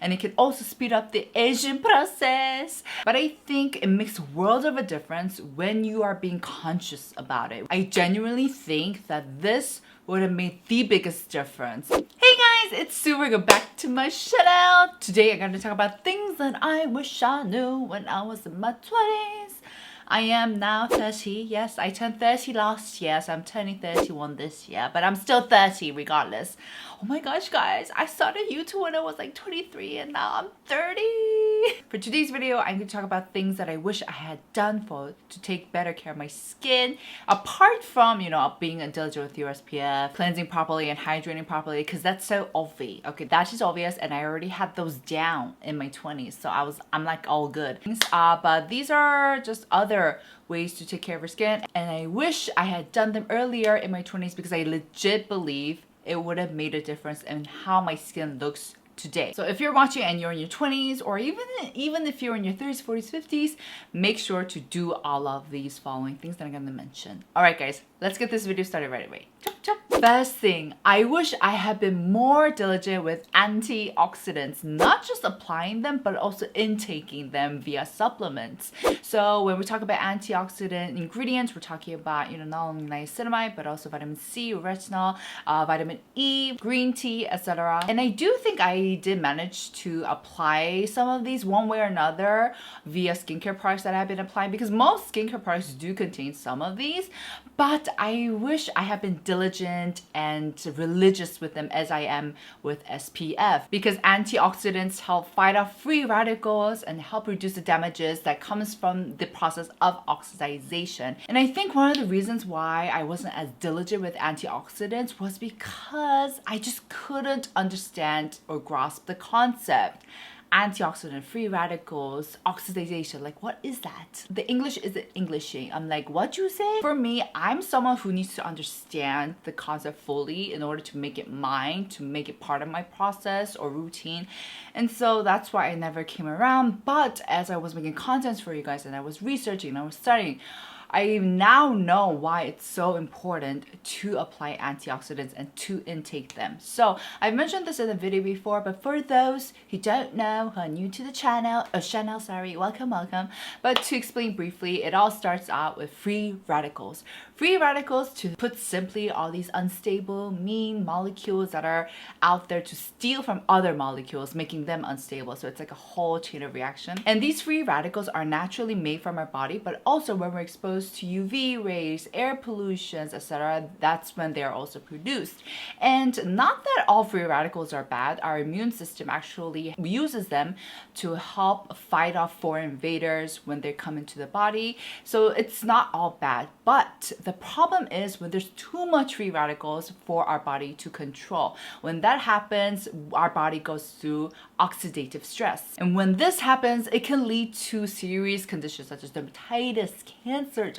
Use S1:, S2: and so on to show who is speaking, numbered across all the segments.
S1: and it can also speed up the aging process. But I think it makes a world of a difference when you are being conscious about it. I genuinely think that this would have made the biggest difference. Hey guys, it's Sue. Welcome back to my channel. Today I'm going to talk about things that I wish I knew when I was in my 20s. I am now 30. Yes, I turned 30 last year, so I'm turning 31 this year, but I'm still 30 regardless. Oh my gosh, guys, I started YouTube when I was like 23 and now I'm 30. For today's video, I'm going to talk about things that I wish I had done to take better care of my skin. Apart from, being diligent with your SPF, cleansing properly and hydrating properly, because that's so obvious. Okay, that's just obvious, and I already had those down in my 20s, so I'm like all good. But these are just other ways to take care of your skin, and I wish I had done them earlier in my 20s because I legit believe it would have made a difference in how my skin looks today. So if you're watching and you're in your 20s, or even if you're in your 30s, 40s, 50s, make sure to do all of these following things that I'm going to mention. All right, guys, let's get this video started right away. Chop, chop. First thing, I wish I had been more diligent with antioxidants, not just applying them, but also intaking them via supplements. So when we talk about antioxidant ingredients, we're talking about, not only niacinamide, but also vitamin C, retinol, vitamin E, green tea, etc. And I do think I did manage to apply some of these one way or another via skincare products that I've been applying, because most skincare products do contain some of these, but I wish I had been diligent and religious with them as I am with SPF, because antioxidants help fight off free radicals and help reduce the damages that comes from the process of oxidation. And I think one of the reasons why I wasn't as diligent with antioxidants was because I just couldn't understand or grasp the concept. Antioxidant, free radicals, oxidation, like what is that? The English isn't Englishing. I'm like, what you say? For me, I'm someone who needs to understand the concept fully in order to make it mine, to make it part of my process or routine. And so that's why I never came around. But as I was making contents for you guys and I was researching and I was studying, I now know why it's so important to apply antioxidants and to intake them. So I've mentioned this in a video before, but for those who don't know, who are new to the channel, welcome. But to explain briefly, it all starts out with free radicals. Free radicals, to put simply, are these unstable, mean molecules that are out there to steal from other molecules, making them unstable. So it's like a whole chain of reaction. And these free radicals are naturally made from our body, but also when we're exposed to UV rays, air pollutions, etc., that's when they are also produced. And not that all free radicals are bad. Our immune system actually uses them to help fight off foreign invaders when they come into the body. So it's not all bad. But the problem is when there's too much free radicals for our body to control. When that happens, our body goes through oxidative stress. And when this happens, it can lead to serious conditions such as dermatitis, cancer,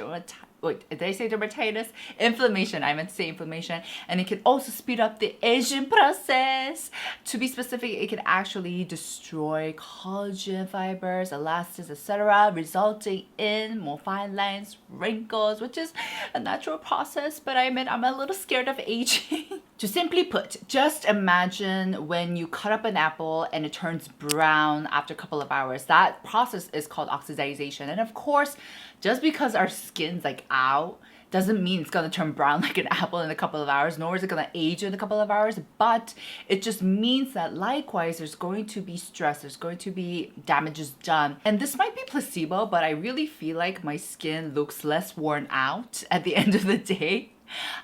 S1: wait, did I say dermatitis? Inflammation. I meant to say inflammation. And it can also speed up the aging process. To be specific, it can actually destroy collagen fibers, elastins, etc., resulting in more fine lines, wrinkles, which is a natural process, but I admit I'm a little scared of aging. To simply put, just imagine when you cut up an apple and it turns brown after a couple of hours. That process is called oxidation. And of course, just because our skin's like out doesn't mean it's gonna turn brown like an apple in a couple of hours, nor is it gonna age in a couple of hours, but it just means that likewise there's going to be stress, there's going to be damages done. And this might be placebo, but I really feel like my skin looks less worn out at the end of the day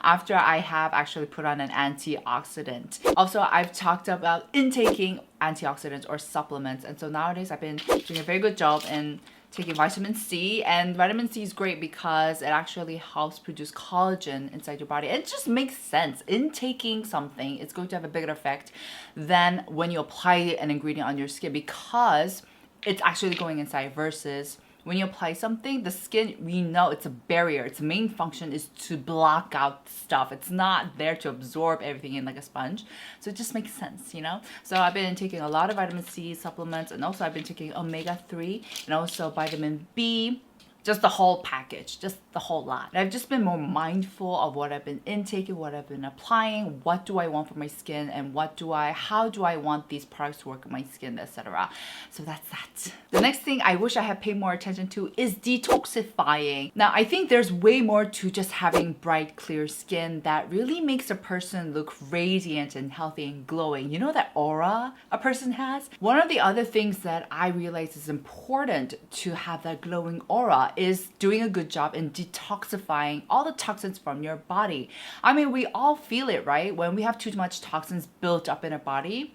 S1: after I have actually put on an antioxidant. Also, I've talked about intaking antioxidants or supplements, and so nowadays I've been doing a very good job in taking vitamin C, and vitamin C is great because it actually helps produce collagen inside your body. It just makes sense. Intaking something, it's going to have a bigger effect than when you apply an ingredient on your skin, because it's actually going inside, versus when you apply something, the skin, we know it's a barrier. Its main function is to block out stuff. It's not there to absorb everything in like a sponge. So it just makes sense, So I've been taking a lot of vitamin C supplements, and also I've been taking omega-3 and also vitamin B, just the whole package, just the whole lot. And I've just been more mindful of what I've been intaking, what I've been applying, what do I want for my skin, and how do I want these products to work on my skin, etc. So that's that. The next thing I wish I had paid more attention to is detoxifying. Now, I think there's way more to just having bright, clear skin that really makes a person look radiant and healthy and glowing. You know that aura a person has? One of the other things that I realize is important to have that glowing aura is doing a good job in detoxifying all the toxins from your body. I mean, we all feel it, right? When we have too much toxins built up in our body,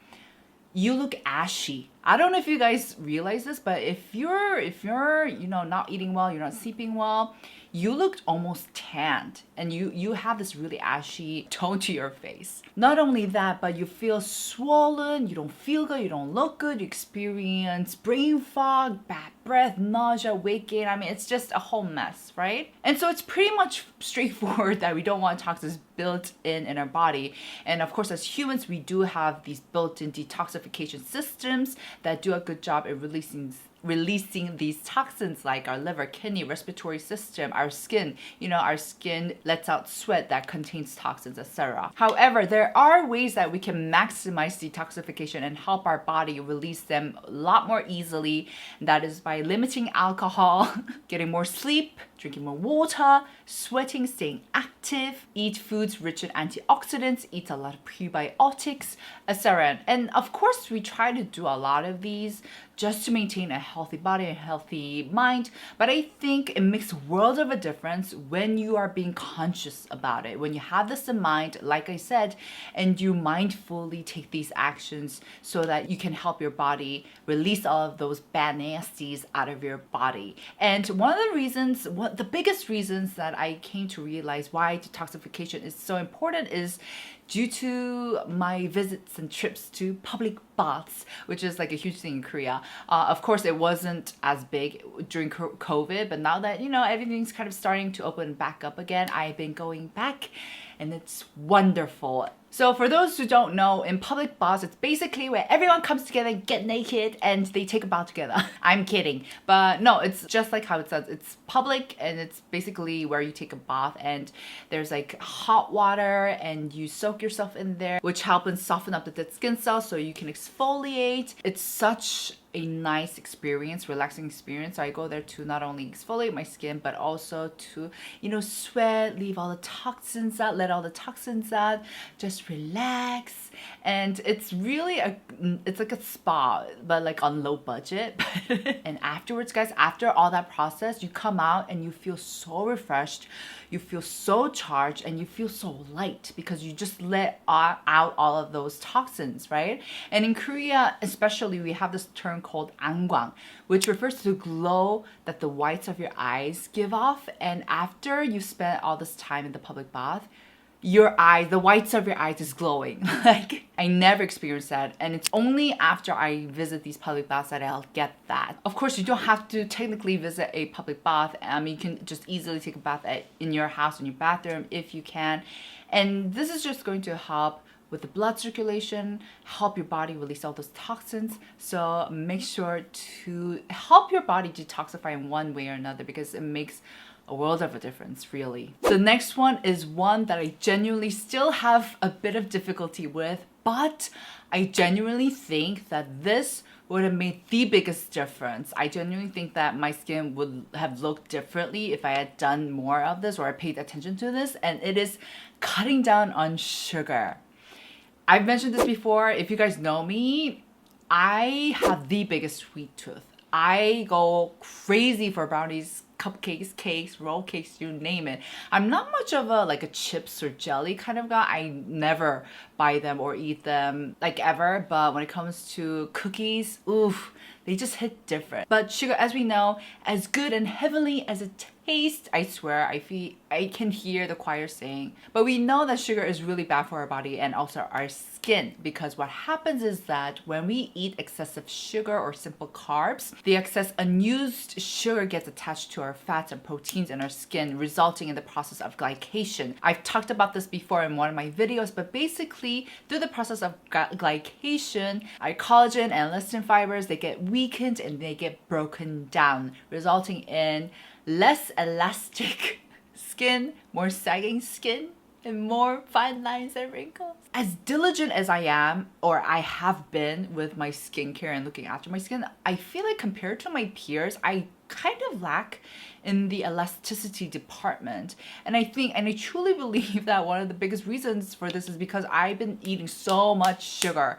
S1: you look ashy. I don't know if you guys realize this, but if you're not eating well, you're not sleeping well, you look almost tanned and you have this really ashy tone to your face. Not only that, but you feel swollen, you don't feel good, you don't look good, you experience brain fog, bad breath, nausea, weight gain. I mean, it's just a whole mess, right? And so it's pretty much straightforward that we don't want toxins built in our body. And of course, as humans, we do have these built-in detoxification systems that do a good job at releasing these toxins, like our liver, kidney, respiratory system, our skin. Our skin lets out sweat that contains toxins, etc. However, there are ways that we can maximize detoxification and help our body release them a lot more easily. That is by limiting alcohol, getting more sleep, drinking more water, sweating, staying active, eat foods rich in antioxidants, eat a lot of prebiotics, etc. And of course, we try to do a lot of these just to maintain a healthy body, a healthy mind. But I think it makes a world of a difference when you are being conscious about it. When you have this in mind, like I said, and you mindfully take these actions so that you can help your body release all of those bad nasties out of your body. And one of the biggest reasons that I came to realize why detoxification is so important is due to my visits and trips to public baths, which is like a huge thing in Korea. Of course, it wasn't as big during COVID, but now that, everything's kind of starting to open back up again, I've been going back and it's wonderful. So for those who don't know, in public baths, it's basically where everyone comes together, get naked, and they take a bath together. I'm kidding. But no, it's just like how it says. It's public, and it's basically where you take a bath, and there's like hot water, and you soak yourself in there, which helps soften up the dead skin cells so you can exfoliate. It's such a nice experience, relaxing experience. So I go there to not only exfoliate my skin, but also to, sweat, leave all the toxins out, let all the toxins out, just relax. And it's really it's like a spa, but like on low budget. And afterwards, guys, after all that process, you come out and you feel so refreshed, you feel so charged, and you feel so light because you just let out all of those toxins, right? And in Korea, especially, we have this term called 안광, which refers to the glow that the whites of your eyes give off. And after you spent all this time in the public bath, the whites of your eyes is glowing. Like, I never experienced that. And it's only after I visit these public baths that I'll get that. Of course, you don't have to technically visit a public bath. You can just easily take a bath in your house, in your bathroom, if you can. And this is just going to help with the blood circulation, help your body release all those toxins. So make sure to help your body detoxify in one way or another, because it makes a world of a difference, really. The next one is one that I genuinely still have a bit of difficulty with, but I genuinely think that this would have made the biggest difference. I genuinely think that my skin would have looked differently if I had done more of this or I paid attention to this, and it is cutting down on sugar. I've mentioned this before. If you guys know me, I have the biggest sweet tooth. I go crazy for brownies, cupcakes, cakes, roll cakes, you name it. I'm not much of a chips or jelly kind of guy. I never buy them or eat them like ever. But when it comes to cookies, oof, they just hit different. But sugar, as we know, as good and heavenly as it tastes, I swear, I can hear the choir saying, but we know that sugar is really bad for our body and also our skin, because what happens is that when we eat excessive sugar or simple carbs, the excess unused sugar gets attached to store fats and proteins in our skin, resulting in the process of glycation. I've talked about this before in one of my videos, but basically through the process of glycation, our collagen and elastin fibers, they get weakened and they get broken down, resulting in less elastic skin, more sagging skin, and more fine lines and wrinkles. As diligent as I am, or I have been with my skincare and looking after my skin, I feel like compared to my peers, I kind of lack in the elasticity department. And I truly believe that one of the biggest reasons for this is because I've been eating so much sugar.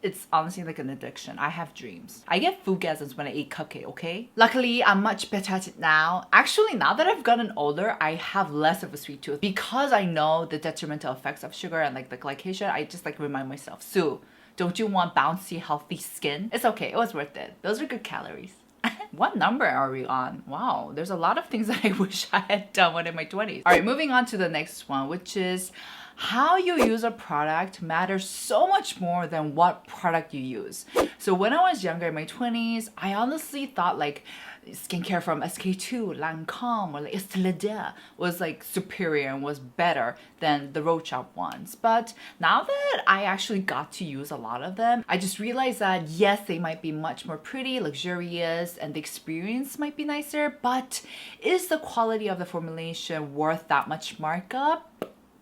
S1: It's honestly like an addiction. I have dreams. I get foodgasms when I eat cupcake, okay? Luckily, I'm much better at it now. Actually, now that I've gotten older, I have less of a sweet tooth. Because I know the detrimental effects of sugar and like the glycation, I just like remind myself, Sue, don't you want bouncy, healthy skin? It's okay, it was worth it. Those are good calories. What number are we on? Wow, there's a lot of things that I wish I had done when in my 20s. All right, moving on to the next one, which is how you use a product matters so much more than what product you use. So when I was younger in my 20s, I honestly thought like skincare from SK2, Lancome, or like Estee Lauder was like superior and was better than the road shop ones. But now that I actually got to use a lot of them, I just realized that yes, they might be much more pretty, luxurious, and the experience might be nicer, but is the quality of the formulation worth that much markup?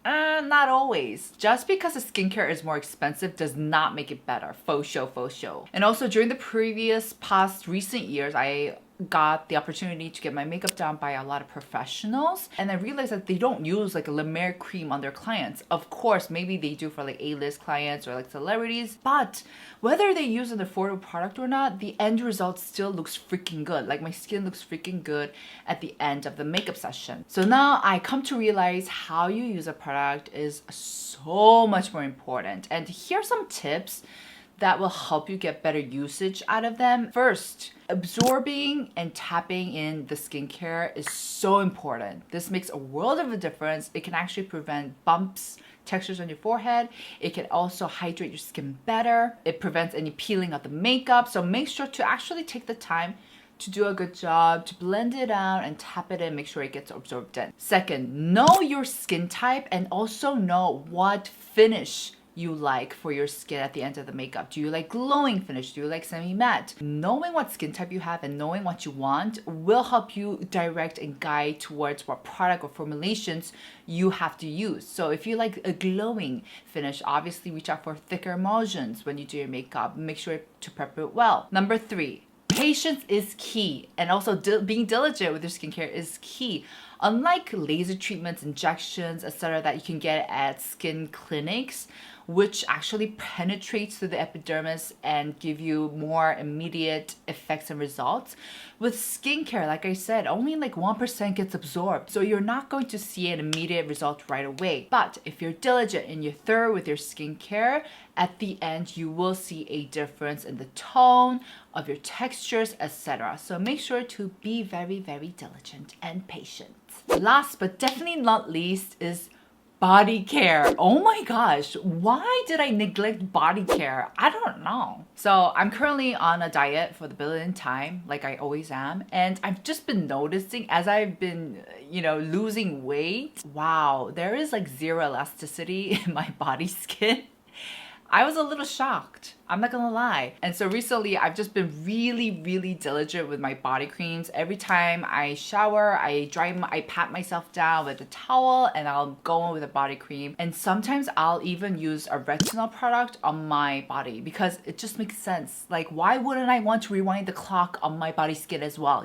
S1: Not always. Just because the skincare is more expensive does not make it better. Faux show, faux show. And also during the past recent years, I got the opportunity to get my makeup done by a lot of professionals, and I realized that they don't use like a La Mer cream on their clients. Of course, maybe they do for like A-list clients or like celebrities, but whether they use an affordable product or not, the end result still looks freaking good. Like my skin looks freaking good at the end of the makeup session. So now I come to realize how you use a product is so much more important. And here are some tips that will help you get better usage out of them. First, absorbing and tapping in the skincare is so important. This makes a world of a difference. It can actually prevent bumps, textures on your forehead. It can also hydrate your skin better. It prevents any peeling of the makeup. So make sure to actually take the time to do a good job, to blend it out and tap it in, make sure it gets absorbed in. Second, know your skin type and also know what finish you like for your skin at the end of the makeup. Do you like glowing finish? Do you like semi-matte? Knowing what skin type you have and knowing what you want will help you direct and guide towards what product or formulations you have to use. So if you like a glowing finish, obviously reach out for thicker emulsions when you do your makeup. Make sure to prep it well. Number 3, patience is key, and also being diligent with your skincare is key. Unlike laser treatments, injections, etc., that you can get at skin clinics, which actually penetrates through the epidermis and give you more immediate effects and results, with skincare, like I said, only like 1% gets absorbed. So you're not going to see an immediate result right away. But if you're diligent and you're thorough with your skincare, at the end, you will see a difference in the tone of your textures, etc. So make sure to be very, very diligent and patient. Last but definitely not least is body care. Oh my gosh, why did I neglect body care? I don't know. So I'm currently on a diet for the billionth time, like I always am. And I've just been noticing as I've been, losing weight, wow, there is like zero elasticity in my body skin. I was a little shocked. I'm not gonna lie. And so recently I've just been really, really diligent with my body creams. Every time I shower, I pat myself down with a towel and I'll go in with a body cream. And sometimes I'll even use a retinol product on my body because it just makes sense. Like, why wouldn't I want to rewind the clock on my body skin as well,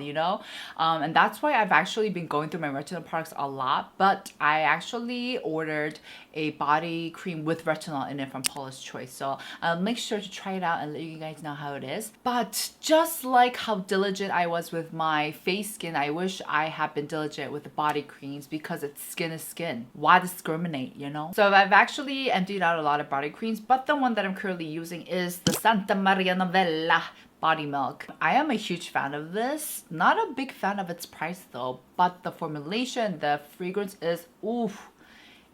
S1: And that's why I've actually been going through my retinol products a lot, but I actually ordered a body cream with retinol in it from Paula's Choice. So I'll make sure to try it out and let you guys know how it is. But just like how diligent I was with my face skin, I wish I had been diligent with the body creams because it's skin is skin. Why discriminate, So I've actually emptied out a lot of body creams, but the one that I'm currently using is the Santa Maria Novella Body Milk. I am a huge fan of this. Not a big fan of its price though, but the formulation, the fragrance is oof.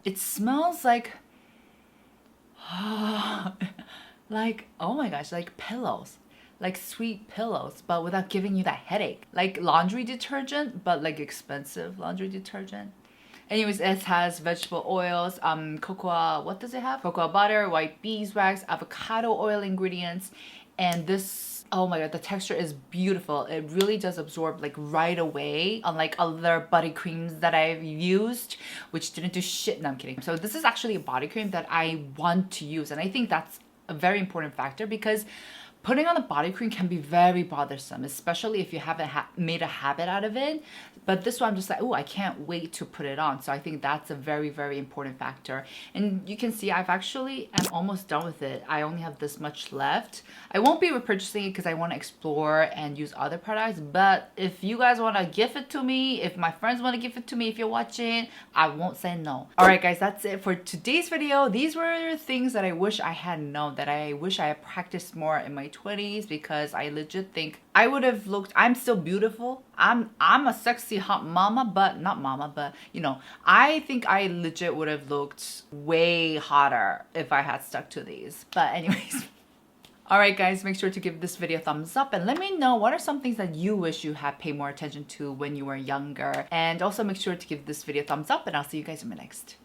S1: It smells like like, oh my gosh, like pillows. like sweet pillows, but without giving you that headache. Like laundry detergent, but like expensive laundry detergent. Anyways, it has vegetable oils, cocoa, what does it have? Cocoa butter, white beeswax, avocado oil ingredients, and this, oh my god, the texture is beautiful. It really does absorb like right away, unlike other body creams that I've used, which didn't do shit. No, I'm kidding. So this is actually a body cream that I want to use, and I think that's a very important factor because putting on a body cream can be very bothersome, especially if you haven't made a habit out of it. But this one, I'm just like, oh, I can't wait to put it on. So I think that's a very, very important factor. And you can see I'm almost done with it. I only have this much left. I won't be repurchasing it because I want to explore and use other products. But if you guys want to gift it to me, if my friends want to gift it to me, if you're watching, I won't say no. All right, guys, that's it for today's video. These were things that I wish I had known, that I wish I had practiced more in my 20s, because I legit think I would have looked, I'm still beautiful. I'm a sexy hot mama, but not mama, but you know, I think I legit would have looked way hotter if I had stuck to these. But anyways, all right, guys, make sure to give this video a thumbs up and let me know what are some things that you wish you had paid more attention to when you were younger. And also make sure to give this video a thumbs up, and I'll see you guys in my next